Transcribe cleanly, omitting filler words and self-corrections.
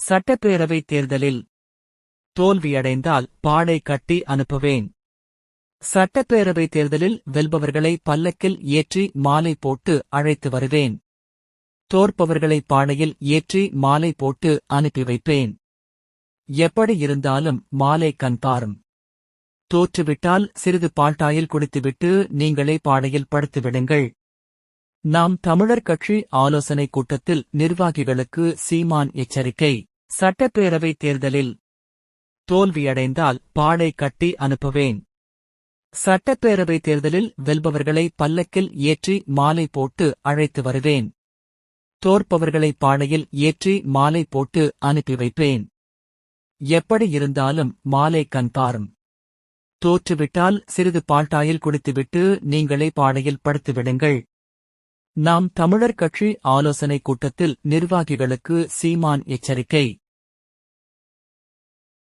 சட்டப்பேரவைத் தேர்தலில் தோல்வியடைந்தால் பாடை கட்டி அனுப்புவேன். சட்டப்பேரவைத் தேர்தலில் வெல்பவர்களை பல்லக்கில் ஏற்றி மாலை போட்டு அழைத்து வருவேன். தோற்பவர்களை பாடையில் ஏற்றி மாலை போட்டு அனுப்பி வைப்பேன். எப்படி இருந்தாலும் மாலை கண்பாரும். தோற்றுவிட்டால் சிறிது பால்டாயில் குடித்துவிட்டு நீங்களே பாடையில் படுத்துவிடுங்கள். நாம் தமிழர் கட்சி ஆலோசனைக் கூட்டத்தில் நிர்வாகிகளுக்கு சீமான் எச்சரிக்கை. சட்டப்பேரவைத் தேர்தலில் தோல்வியடைந்தால் பாடை கட்டி அனுப்புவேன். சட்டப்பேரவைத் தேர்தலில் வெல்பவர்களை பல்லக்கில் ஏற்றி மாலை போட்டு அழைத்து வருவேன். தோற்பவர்களை பாடையில் ஏற்றி மாலை போட்டு அனுப்பி வைப்பேன். எப்படி இருந்தாலும் மாலை கண்பாரும். தோற்றுவிட்டால் சிறிது பால்டாயில் குடித்துவிட்டு நீங்களே பாடையில் படுத்துவிடுங்கள். நாம் தமிழர் கட்சி ஆலோசனைக் கூட்டத்தில் நிர்வாகிகளுக்கு சீமான் எச்சரிக்கை.